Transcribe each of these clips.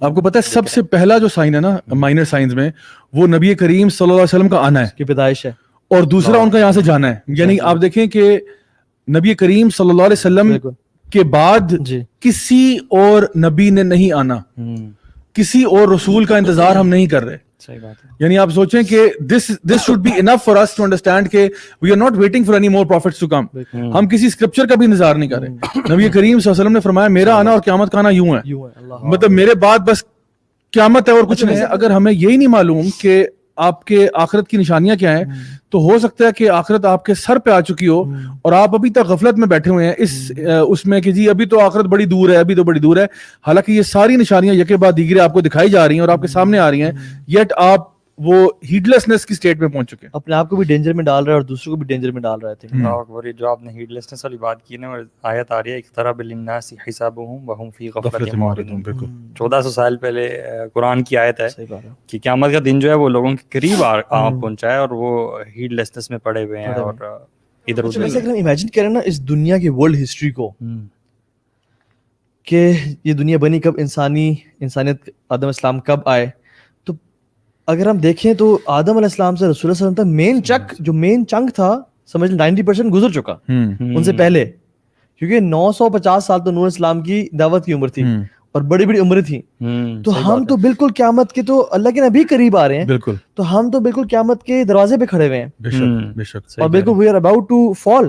آپ کو پتہ ہے سب سے پہلا جو سائن ہے نا مائنر سائنز میں وہ نبی کریم صلی اللہ علیہ وسلم کا آنا ہے کی پیدائش ہے, اور دوسرا ان کا یہاں سے جانا ہے. یعنی آپ دیکھیں کہ نبی کریم صلی اللہ علیہ وسلم کے بعد کسی اور نبی نے نہیں آنا, کسی اور رسول کا انتظار ہم نہیں کر رہے. یعنی آپ سوچیں کہ this should be enough for us to understand کہ we are not waiting for any more prophets to come. ہم کسی اسکرپچر کا بھی انتظار نہیں کر رہے. نبی کریم صلی اللہ علیہ وسلم نے فرمایا میرا آنا اور قیامت کا آنا یوں ہے, مطلب میرے بعد بس قیامت ہے اور کچھ نہیں ہے. اگر ہمیں یہی نہیں معلوم کہ آپ کے آخرت کی نشانیاں کیا ہیں تو ہو سکتا ہے کہ آخرت آپ کے سر پہ آ چکی ہو اور آپ ابھی تک غفلت میں بیٹھے ہوئے ہیں اس میں کہ جی ابھی تو آخرت بڑی دور ہے, ابھی تو بڑی دور ہے. حالانکہ یہ ساری نشانیاں یکے بعد دیگرے آپ کو دکھائی جا رہی ہیں اور آپ کے سامنے آ رہی ہیں, یٹ آپ وہ ہیڈلیسنس کی سٹیٹ میں پہنچ چکے ہیں. اپنے آپ کو بھی ڈینجر میں ڈال رہا ہے اور دوسروں کو بھی ڈینجر میں ڈال رہا ہے. اللہ اکبر. جو آپ نے ہیڈلیسنس والی بات کی نا, آیت آ رہی ہے اقترب للناس حسابهم وهم فی غفلۃ معرضون. 1400 سال پہلے قرآن کی آیت ہے کہ قیامت کا دن جو ہے وہ لوگوں کے قریب آ پہنچا ہے اور وہ ہیڈلیسنس میں پڑے ہوئے ہیں اور ادھر ادھر. جیسے اگر ہم امیجن کریں نا اس دنیا کی ورلڈ ہسٹری کو کہ یہ دنیا بنی کب, انسانیت آدم السلام کب آئے, تو اگر ہم دیکھیں تو آدم علیہ السلام سے رسول اللہ صلی اللہ علیہ وسلم تک مین چنک تھا سمجھ 90% گزر چکا ان سے پہلے, کیونکہ 950 سال تو نوح علیہ السلام کی دعوت کی عمر تھی اور بڑی بڑی عمریں تھیں. تو ہم تو بالکل قیامت کے تو اللہ کے نبی قریب آ رہے ہیں, بالکل, تو ہم تو بالکل قیامت کے دروازے پہ کھڑے ہوئے ہیں اور بالکل we are about to fall.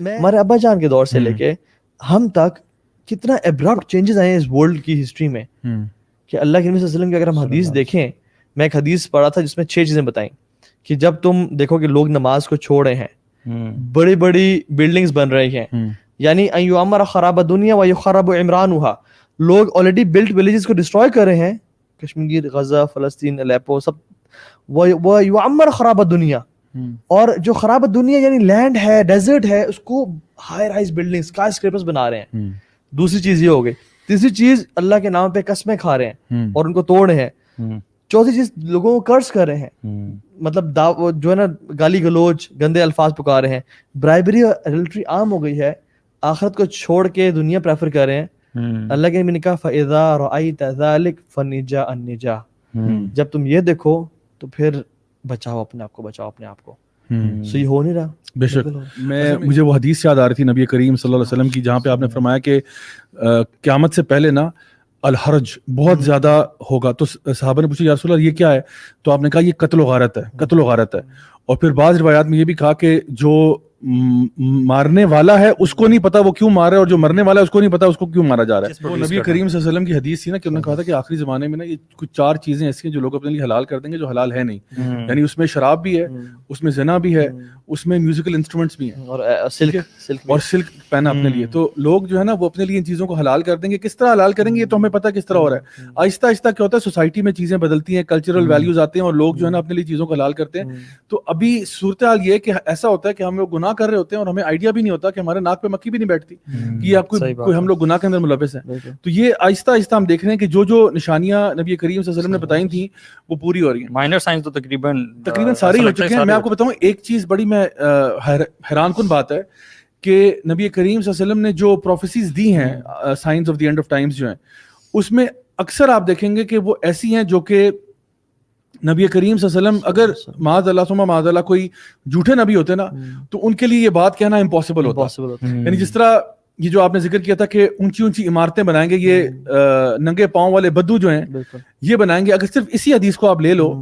ہمارے ابا جان کے دور سے لے کے ہم تک کتنا ابرپٹ چینجز آئے ہیں اس ورلڈ کی ہسٹری میں کہ اللہ کے نبی صلی اللہ علیہ وسلم کی اگر ہم حدیث دیکھیں, میں ایک حدیث پڑھا تھا جس میں 6 چیزیں بتائیں کہ جب تم دیکھو کہ لوگ نماز کو چھوڑ رہے ہیں, بڑی بڑی بلڈنگز بن رہی ہیں, یعنی ان یعمر خراب دنیا و یخرب عمرانها, لوگ آلریڈی بلٹ ولیجز کو ڈسٹروائے کر رہے ہیں, کشمیر, غزہ, فلسطین, الیپو, سب, وہ یعمر خراب دنیا, اور جو خراب دنیا یعنی لینڈ ہے, ڈیزرٹ ہے, اس کو high rise building sky scrapers بنا رہے ہیں. دوسری چیز یہ ہو گئی. تیسری چیز اللہ کے نام پہ قسمیں کھا رہے ہیں اور ان کو توڑ رہے ہیں. چوتھی چیز لوگوں کو قرض کر رہے ہیں, مطلب جو ہے نا گالی گلوچ, گندے الفاظ پکار رہے ہیں. برائبری اور ایڈلٹری عام ہو گئی ہے, آخرت کو چھوڑ کے دنیا پریفر کر رہے ہیں. اللہ کے نبی نے کہا فَإِذَا رَأَيْتَ ذَلِكَ فَنِجَا النِّجَا, جب تم یہ دیکھو تو پھر بچاؤ اپنے آپ کو, بچاؤ اپنے آپ کو. سو یہ ہو نہیں رہا. بے شک. مجھے وہ حدیث یاد آ رہی تھی نبی کریم صلی اللہ علیہ وسلم کی, جہاں پہ آپ نے فرمایا کہ قیامت سے پہلے نا الحرج بہت زیادہ ہوگا. تو صحابہ نے پوچھا یا رسول اللہ یہ کیا ہے, تو آپ نے کہا یہ قتل و غارت ہے, قتل و غارت ہے. اور پھر بعض روایات میں یہ بھی کہا کہ جو مارنے والا ہے اس کو نہیں پتا وہ کیوں مار رہا ہے, اور جو مرنے والا ہے اس کو نہیں پتا اس کو کیوں مارا جا رہا ہے. وہ نبی کریم صلی اللہ علیہ وسلم کی حدیث تھی نا کہ انہوں نے کہا تھا کہ آخری زمانے میں نا یہ کچھ 4 چیزیں ایسی ہیں جو لوگ اپنے لیے حلال کر دیں گے جو حلال ہے نہیں. یعنی اس میں شراب بھی ہے, اس میں زنا بھی ہے, اس میں میوزیکل انسٹرومنٹس بھی ہیں, اور سلک پہنا اپنے لیے. تو لوگ جو ہے نا وہ اپنے لیے ان چیزوں کو حلال کر دیں گے. کس طرح حلال کریں گے یہ تو ہمیں پتہ کس طرح ہو رہا ہے. آہستہ آہستہ کیا ہوتا ہے سوسائٹی میں چیزیں بدلتی ہیں, کلچرل ویلیوز آتے ہیں اور لوگ جو ہے نا اپنے لیے چیزوں کو حلال کرتے ہیں. تو ابھی صورتحال یہ ہے کہ ایسا ہوتا ہے کہ ہم لوگ گناہ کر رہے ہوتے ہیں اور ہمیں آئیڈیا بھی نہیں ہوتا کہ ہمارے ناک پہ مکھی بھی نہیں بیٹھتی کہ آپ کوئی ہم لوگ گناہ کے اندر ملوث ہیں. تو یہ آہستہ آہستہ ہم دیکھ رہے ہیں کہ جو نشانیاں نبی کریم صلی اللہ علیہ وسلم نے بتائی تھیں وہ پوری ہو رہی ہیں. مائنر سائنس تو تقریباً سارے ہو چکے ہیں. میں آپ کو بتاؤں ایک چیز بڑی میں حیران کن بات ہے کہ نبی کریم صلی اللہ علیہ وسلم نے جو پروفیسیز دی ہیں science of the end of Times جو ہیں, اس میں اکثر آپ دیکھیں گے کہ وہ ایسی ہیں جو کہ نبی کریم صلی اللہ علیہ وسلم اگر معاذ اللہ ثم معاذ اللہ کوئی جھوٹے نبی ہوتے نا تو ان کے لیے یہ بات کہنا امپاسبل ہوتا. یعنی جس طرح یہ جو آپ نے ذکر کیا تھا کہ اونچی اونچی عمارتیں بنائیں گے یہ ننگے پاؤں والے بدو جو ہیں یہ بنائیں گے. اگر صرف اسی حدیث کو آپ لے لو,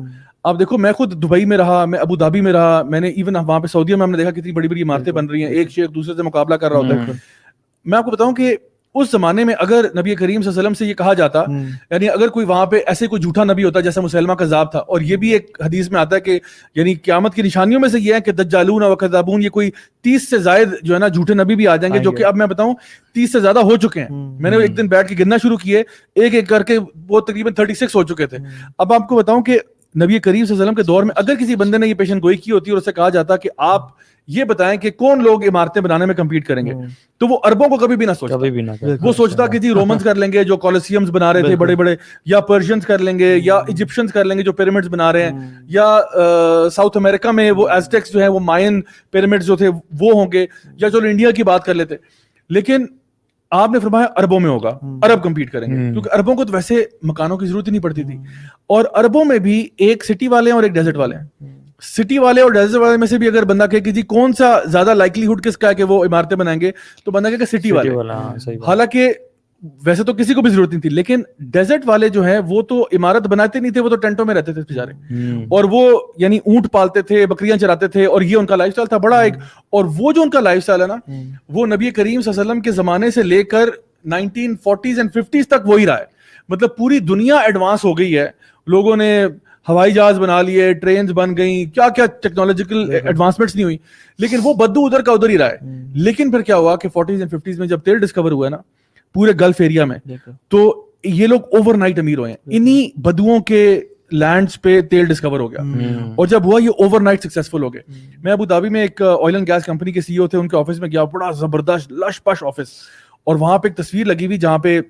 آپ دیکھو میں خود دبئی میں رہا, میں ابو دھابی میں رہا, میں نے ایون وہاں پہ سعودیہ میں ہم نے دیکھا کتنی بڑی بڑی عمارتیں بن رہی ہیں, ایک شیخ دوسرے سے مقابلہ کر رہا ہوتا ہے. میں آپ کو بتاؤں کہ اس زمانے میں اگر نبی کریم صلی اللہ علیہ وسلم سے یہ کہا جاتا, یعنی اگر کوئی وہاں پہ ایسے کوئی جھوٹا نبی ہوتا جیسا مسلمہ کذاب تھا, اور یہ بھی ایک حدیث میں آتا ہے کہ یعنی قیامت کی نشانیوں میں سے یہ ہے کہ دجالون و کذابون, یہ کوئی 30 سے زائد جو ہے نا جھوٹے نبی بھی آ جائیں گے, جو کہ اب میں بتاؤں 30 سے زیادہ ہو چکے ہیں. میں نے ایک دن بیٹھ کے گننا شروع کیے, ایک ایک کر کے وہ تقریباً 36 ہو چکے تھے. اب آپ کو بتاؤں کہ نبی کریم صلی اللہ علیہ وسلم کے دور میں اگر کسی بندے نے یہ پیشن گوئی کی ہوتی اور اسے کہا جاتا کہ آپ یہ بتائیں کہ کون لوگ عمارتیں بنانے میں کمپیٹ کریں گے, تو وہ اربوں کو کبھی بھی نہ سوچتا. وہ سوچتا کہ جی رومنز کر لیں گے جو کولوسیمز بنا رہے تھے بڑے بڑے, یا پرشینز کر لیں گے, یا ایجپشنز کر لیں گے جو پیرامڈز بنا رہے ہیں, یا ساؤتھ امریکہ میں وہ ایزٹیکس جو ہیں وہ مائن پیرامڈز جو تھے وہ ہوں گے, یا چلو انڈیا کی بات کر لیتے. لیکن آپ نے فرمایا اربوں میں ہوگا, ارب کمپیٹ کریں گے, کیونکہ اربوں کو تو ویسے مکانوں کی ضرورت ہی نہیں پڑتی تھی, اور اربوں میں بھی ایک سٹی والے ہیں اور ایک ڈیزرٹ والے ہیں. سٹی والے اور ڈیزرٹ والے میں سے بھی اگر بندہ کہے کہ جی کون سا زیادہ لائکلی ہوڈ کس کا ہے کہ وہ عمارتیں بنائیں گے, تو بندہ کہے کہ سٹی والے. حالانکہ ویسے تو کسی کو بھی ضرورت نہیں تھی, لیکن ڈیزرٹ والے جو ہیں وہ تو عمارت بناتے نہیں تھے, وہ تو ٹینٹوں میں رہتے تھے بیچارے, اور وہ یعنی اونٹ پالتے تھے, بکریاں چراتے تھے, اور یہ ان کا لائف اسٹائل تھا بڑا ایک. اور وہ جو ان کا لائف اسٹائل ہے نا, وہ نبی کریم صلی اللہ علیہ وسلم کے زمانے سے لے کر 1940s and 50s تک وہی رہا ہے. مطلب پوری دنیا ایڈوانس ہو گئی ہے, لوگوں نے ہوائی جہاز بنا لیے, ٹرینز بن گئیں, کیا کیا ٹیکنالوجیکل ایڈوانسمنٹس نہیں ہوئی, لیکن وہ بدو ادھر کا ادھر ہی رہا ہے. لیکن پھر کیا ہوا کہ 40s and 50s میں جب تیل ڈسکور ہوا ہے نا پورے گلف ایریا میں, تو یہ لوگ اوور نائٹ امیر ہوئے ہیں. انہی بدوؤں کے لینڈز پہ تیل ڈسکور ہو گیا, اور جب ہوا یہ اوور نائٹ سکسیسفل ہو گئے. میں ابو دھابی میں ایک آئل اینڈ گیس کمپنی کے سی ای او تھے, ان کے آفس میں گیا, بڑا زبردست لش پش آفس, اور وہاں پہ ایک تصویر لگی ہوئی جہاں پہ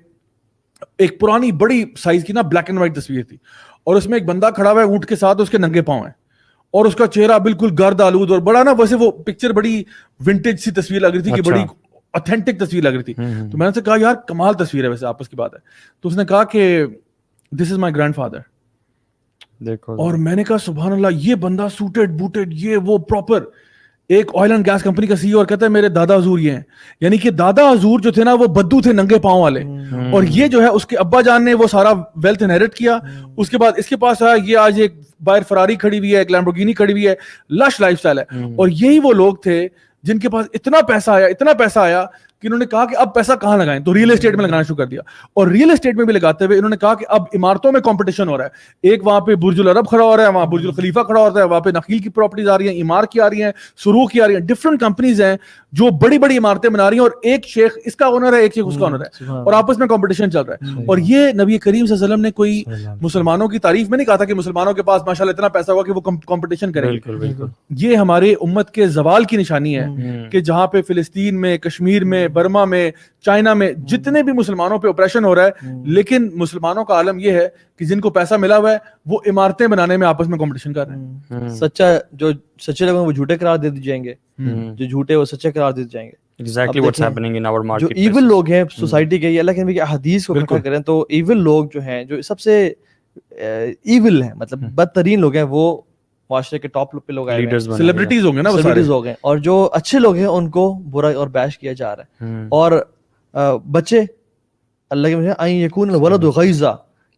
ایک پرانی بڑی سائز کی نا بلیک اینڈ وائٹ تصویر تھی, اور اس میں ایک بندہ کھڑا ہوا ہے اونٹ کے ساتھ, اس کے ننگے پاؤں ہیں, اور اس کا چہرہ بالکل گرد آلود, اور بڑا نا ویسے وہ پکچر بڑی ونٹیج سی تصویر لگ رہی تھی کہ بڑی اتھینٹک تصویر لگ رہی تھی. تو میں نے کہا یار کمال تصویر ہے, ویسے آپس کی بات ہے. تو اس نے کہا کہ دس از مائی گرینڈ فادر. دیکھو, اور میں نے کہا سبحان اللہ, یہ بندہ سوٹڈ بوٹڈ, یہ وہ پراپر ایک آئل اینڈ گیس کمپنی کا سی ای او, اور کہتا ہے میرے دادا حضور یہ ہیں. یعنی کہ دادا حضور جو تھے نا وہ بدو تھے, ننگے پاؤں والے, اور یہ جو ہے اس کے ابا جان نے وہ سارا ویلتھ انہیرٹ کیا. اس کے بعد اس کے پاس آیا, یہ آج ایک باہر فراری کھڑی ہوئی ہے, ایک لیمبورگینی کھڑی ہوئی ہے, لش لائف اسٹائل ہے. اور یہی وہ لوگ تھے جن کے پاس اتنا پیسہ آیا کہ انہوں نے کہا کہ اب پیسہ کہاں لگائیں, تو ریئل اسٹیٹ میں لگانا شروع کر دیا. اور ریئل اسٹیٹ میں بھی لگاتے ہوئے انہوں نے کہا کہ اب عمارتوں میں کمپٹیشن ہو رہا ہے. ایک وہاں پہ برج العرب کھڑا ہو رہا ہے, وہاں برج الخلیفہ کھڑا ہوتا ہے, وہاں پہ نخیل کی پراپرٹیز آ رہی ہیں, عمار کی آ رہی ہیں, سروخ کی آ رہی ہیں, ڈفرنٹ کمپنیز ہیں جو بڑی بڑی عمارتیں بنا رہی ہیں, اور ایک شیخ اس کا اونر ہے, ایک شیخ اس کا اونر ہے, اور آپس میں کمپٹیشن چل رہا ہے. اور یہ نبی کریم صلی اللہ علیہ وسلم نے کوئی مسلمانوں کی تعریف میں نہیں کہا تھا کہ مسلمانوں کے پاس ماشاءاللہ اتنا پیسہ ہوگا کہ وہ کمپٹیشن کریں گے. یہ ہمارے امت کے زوال کی نشانی ہے کہ جہاں پہ فلسطین میں, کشمیر میں, برما میں, چائنا میں جتنے بھی مسلمانوں پہ اپریشن ہو رہا ہے, لیکن مسلمانوں کا عالم یہ ہے کہ جن کو پیسہ ملا ہوا ہے وہ عمارتیں بنانے میں آپس میں کمپٹیشن کر رہے ہیں. سچا جو سچے لوگ ہیں وہ جھوٹے قرار دے دی جائیں گے, جو جھوٹے وہ سچے قرار دے دی جائیں گے. Exactly what's happening in our market. جو ایول لوگ ہیں سوسائٹی کے, اللہ کے نبی کی احادیث کو اکٹھا کریں تو ایول لوگ جو ہیں, جو سب سے ایول ہیں, مطلب بدترین لوگ ہیں, وہ معاشرے کے ٹاپ پہ لوگ آئے ہیں, سیلیبریٹیز ہوں گے نا, سیلیبریٹیز ہو گئے, اور جو اچھے لوگ ہیں ان کو برا اور بیش کیا جا رہا ہے. اور بچے اللہ کے ان یکون الولد غیظا,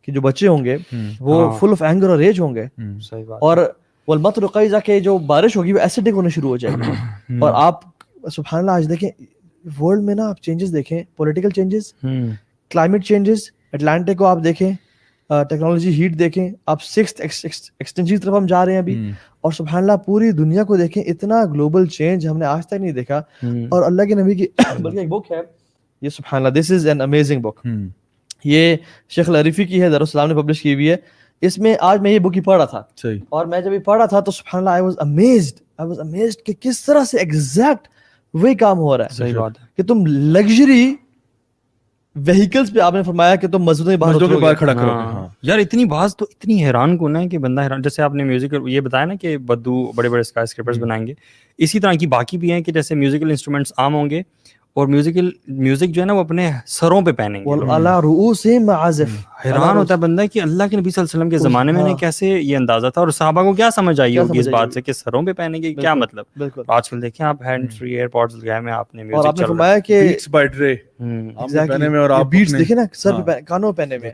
کہ جو بچے ہوں گے وہ فل آف اینگر اور ریج ہوں گے, اور والمطر غیظا, کہ جو بارش ہوگی وہ ایسیڈک ہونا شروع ہو جائے گی. اور آپ سبحان اللہ آج دیکھیں ورلڈ میں نا, آپ چینجز دیکھیں, political changes, climate changes, Atlantic کو آپ دیکھیں, ٹیکنالوجی ہیٹ دیکھیں, آپ 6th ایکسٹینشن کی طرف ہم جا رہے ہیں ابھی, اور سبحان اللہ پوری دنیا کو دیکھیں, اتنا گلوبل چینج ہم نے آج تک نہیں دیکھا. اور اللہ کے نبی کی بلکہ ایک بک ہے یہ, سبحان اللہ, دس از این امیزنگ بک, یہ شیخ العریفی کی ہے, دارالسلام نے پبلش کی ہوئی ہے. اس میں آج میں یہ بک ہی پڑھ رہا تھا, اور میں جب یہ پڑھ رہا تھا تو سبحان اللہ I was amazed کہ کس طرح سے ایگزیکٹ وہی کام ہو رہا ہے. صحیح بات ہے کہ تم لگژری وہیکلز پہ آپ نے فرمایا کہ تم مسجدوں کے باہر کھڑا کرو گے. یار اتنی بات تو اتنی حیران کن ہے کہ بندہ حیران. جیسے آپ نے میوزیکل یہ بتایا نا کہ بدو بڑے بڑے اسکائی اسکریپرز بنائیں گے, اسی طرح کی باقی بھی ہیں کہ جیسے میوزیکل انسٹرومنٹس عام ہوں گے, اور میوزک جو ہے نا وہ اپنے سروں پہ پہنیں گے. وعلی رؤوسہم معازف. حیران ہوتا ہے بندہ کہ اللہ کے نبی صلی اللہ علیہ وسلم کے زمانے میں کیسے یہ اندازہ تھا, اور صحابہ کو کیا سمجھ آئی ہوگی اس بات سے کہ سروں پہ پہنیں گے, کیا مطلب. آج کل دیکھیں آپ ہینڈ فری ایئر پوڈز لگائے میں آپ نے میوزک, اور آپ نے فرمایا کہ بیٹس بائی ڈرے آپ نے پہنے میں, اور آپ بیٹس دیکھیں نا سر پہ, کانوں پہ پہنے میں.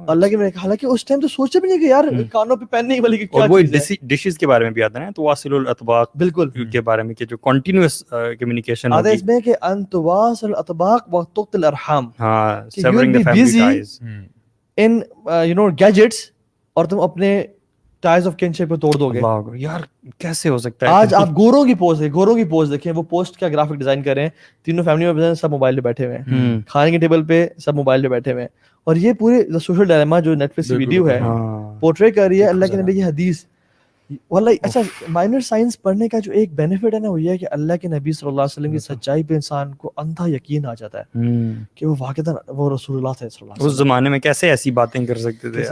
اللہ کے, حالانکہ اس ٹائم تو سوچا بھی نہیں کہ یار کانوں پہ پہننے والی کیا چیز ہے. اور وہ ڈشز کے بارے میں بھی آتا ہے نا, تو واصل الاطباق بالکل کے بارے میں کہ جو کنٹینیوس کمیونیکیشن ہوتی ہے. اس میں کہ ان تواصل الاطباق وتقطع الارحام, ہاں, severing the family ties in gadgets, اور تم اپنے ٹائز آف کنشپ کو توڑ دو گے. یار کیسے ہو سکتا ہے. آج آپ گوروں کی پوز دیکھیں, وہ پوسٹ کا گرافک ڈیزائن کر رہے ہیں, تینوں فیملی میں سب موبائل پہ بیٹھے ہوئے ہیں, کھانے کے ٹیبل پہ سب موبائل پہ بیٹھے ہوئے ہیں, اور یہ پورے سوشل ڈائلیما جو نیٹ فلکس ویڈیو ہے پورٹرے کر رہی ہے اللہ کے نبی کی حدیث. واللہ اچھا, مائنر سائنس پڑھنے کا جو ایک بینیفٹ ہے نا, وہ یہ ہے کہ اللہ کے نبی صلی اللہ علیہ وسلم کی سچائی پہ انسان کو اندھا یقین آ جاتا ہے کہ وہ واقعتاً وہ رسول اللہ صلی اللہ علیہ وسلم اس زمانے میں کیسے ایسی باتیں کر سکتے تھے.